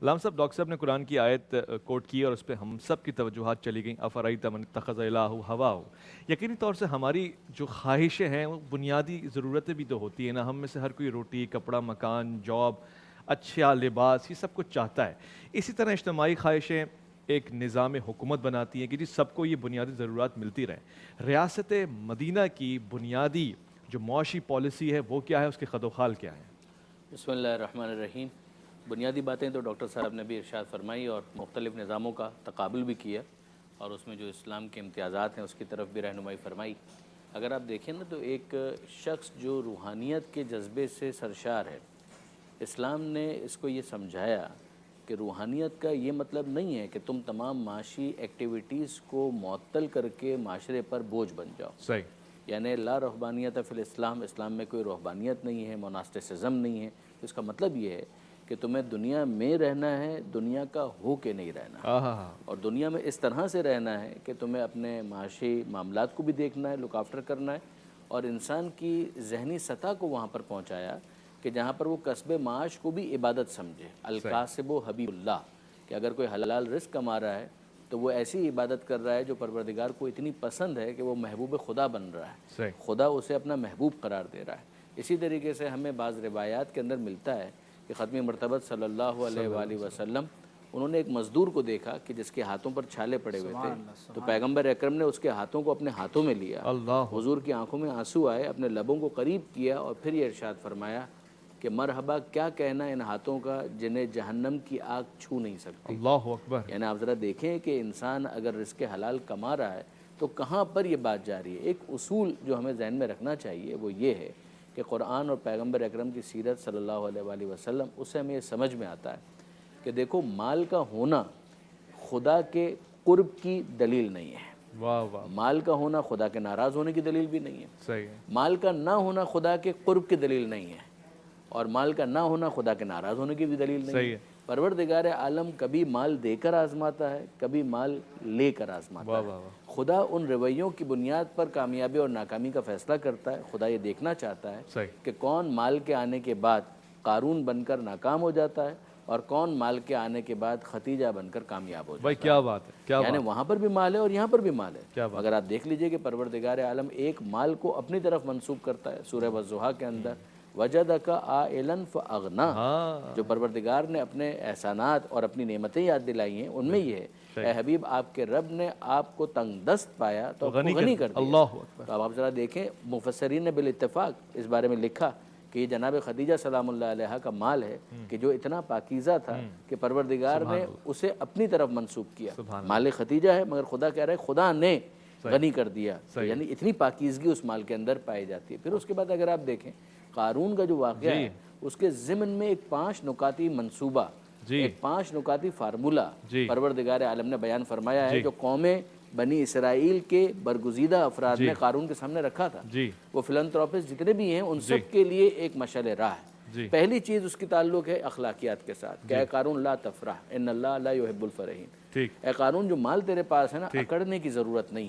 علام صاحب، ڈاکٹر صاحب نے قرآن کی آیت کوٹ کی اور اس پہ ہم سب کی توجہات چلی گئیں، افرأیت من اتخذ الہ ہواہ۔ یقینی طور سے ہماری جو خواہشیں ہیں وہ بنیادی ضرورتیں بھی تو ہوتی ہیں نا، ہم میں سے ہر کوئی روٹی، کپڑا، مکان، جاب، اچھا لباس، یہ سب کچھ چاہتا ہے۔ اسی طرح اجتماعی خواہشیں ایک نظام حکومت بناتی ہیں کہ جی سب کو یہ بنیادی ضرورات ملتی رہیں۔ ریاست مدینہ کی بنیادی جو معاشی پالیسی ہے وہ کیا ہے، اس کے خد و خال کیا ہے؟ بسم اللہ الرحمن الرحیم۔ بنیادی باتیں تو ڈاکٹر صاحب نے بھی ارشاد فرمائی اور مختلف نظاموں کا تقابل بھی کیا، اور اس میں جو اسلام کے امتیازات ہیں اس کی طرف بھی رہنمائی فرمائی۔ اگر آپ دیکھیں نا تو ایک شخص جو روحانیت کے جذبے سے سرشار ہے، اسلام نے اس کو یہ سمجھایا کہ روحانیت کا یہ مطلب نہیں ہے کہ تم تمام معاشی ایکٹیویٹیز کو معطل کر کے معاشرے پر بوجھ بن جاؤ۔ صحیح۔ یعنی لا رہبانیت فی الاسلام، اسلام میں کوئی رہبانیت نہیں ہے، موناسٹسزم نہیں ہے۔ اس کا مطلب یہ ہے کہ تمہیں دنیا میں رہنا ہے، دنیا کا ہو کے نہیں رہنا، اور دنیا میں اس طرح سے رہنا ہے کہ تمہیں اپنے معاشی معاملات کو بھی دیکھنا ہے، لک آفٹر کرنا ہے، اور انسان کی ذہنی سطح کو وہاں پر پہنچایا کہ جہاں پر وہ کسب معاش کو بھی عبادت سمجھے، الکاسب و حبیب اللہ، کہ اگر کوئی حلال رزق کما رہا ہے تو وہ ایسی عبادت کر رہا ہے جو پروردگار کو اتنی پسند ہے کہ وہ محبوب خدا بن رہا ہے، خدا اسے اپنا محبوب قرار دے رہا ہے۔ اسی طریقے سے ہمیں بعض روایات کے اندر ملتا ہے کہ ختم مرتبت صلی اللہ علیہ وآلہ وسلم، انہوں نے ایک مزدور کو دیکھا کہ جس کے ہاتھوں پر چھالے پڑے ہوئے تھے، تو پیغمبر اکرم نے اس کے ہاتھوں کو اپنے ہاتھوں میں لیا، حضور کی آنکھوں میں آنسو آئے، اپنے لبوں کو قریب کیا اور پھر یہ ارشاد فرمایا کہ مرحبا، کیا کہنا ان ہاتھوں کا جنہیں جہنم کی آگ چھو نہیں سکتی۔ اللہ اکبر۔ یعنی آپ ذرا دیکھیں کہ انسان اگر رزق حلال کما رہا ہے تو کہاں پر یہ بات جاری ہے۔ ایک اصول جو ہمیں ذہن میں رکھنا چاہیے وہ یہ ہے کہ قرآن اور پیغمبر اکرم کی سیرت صلی اللہ علیہ وآلہ وسلم، اس سے ہمیں یہ سمجھ میں آتا ہے کہ دیکھو، مال کا ہونا خدا کے قرب کی دلیل نہیں ہے، واہ واہ، مال کا ہونا خدا کے ناراض ہونے کی دلیل بھی نہیں ہے، صحیح ہے، مال کا نہ ہونا خدا کے قرب کی دلیل نہیں ہے، اور مال کا نہ ہونا خدا کے ناراض ہونے کی بھی دلیل نہیں صحیح ہے۔ ہے۔ پروردگار عالم کبھی مال دے کر آزماتا ہے، کبھی مال لے کر آزماتا واہ ہے۔ واہ واہ، خدا ان رویوں کی بنیاد پر کامیابی اور ناکامی کا فیصلہ کرتا ہے۔ خدا یہ دیکھنا چاہتا ہے صحیح، کہ کون مال کے آنے کے بعد قارون بن کر ناکام ہو جاتا ہے اور کون مال کے آنے کے بعد ختیجہ بن کر کامیاب ہو جاتا بھائی ہے۔ کیا بات ہے، کیا یعنی بات، وہاں پر بھی مال ہے اور یہاں پر بھی مال کیا ہے، بات، مگر آپ دیکھ لیجئے کہ پروردگار عالم ایک مال کو اپنی طرف منسوب کرتا ہے۔ سورہ والضحیٰ کے اندر وجدک عائلا فاغنی، ہاں، جو پروردگار نے اپنے احسانات اور اپنی نعمتیں یاد دلائی ہیں، ان میں یہ ہے اے حبیب، آپ کے رب نے آپ کو تنگ دست پایا تو آپ کو غنی کر دیا۔ اللہ اکبر، تو اب آپ ذرا دیکھیں، مفسرین نے بالاتفاق اس بارے میں لکھا کہ یہ جناب خدیجہ سلام اللہ علیہ کا مال ہے کہ جو اتنا پاکیزہ تھا کہ پروردگار نے اسے اپنی طرف منسوب کیا۔ مال خدیجہ ہے مگر خدا کہہ رہا ہے خدا نے غنی کر دیا، یعنی اتنی پاکیزگی اس مال کے اندر پائی جاتی ہے۔ پھر اس کے بعد اگر آپ دیکھیں قارون کا جو واقعہ ہے، اس کے ضمن میں ایک 5 نکاتی منصوبہ، ایک 5 نکاتی فارمولہ پروردگار عالم نے بیان فرمایا ہے جو قومیں بنی اسرائیل کے برگزیدہ افراد نے قارون کے سامنے رکھا تھا۔ وہ فلنتھروپسٹ جتنے بھی ہیں ان سب کے لیے ایک مشعل راہ ہے۔ پہلی چیز اس کی تعلق ہے اخلاقیات کے ساتھ کہ اے قارون لا تفرح ان اللہ لا يحب الفرحین، اے قارون جو مال تیرے پاس ہے نا، اکڑنے کی ضرورت نہیں ہے۔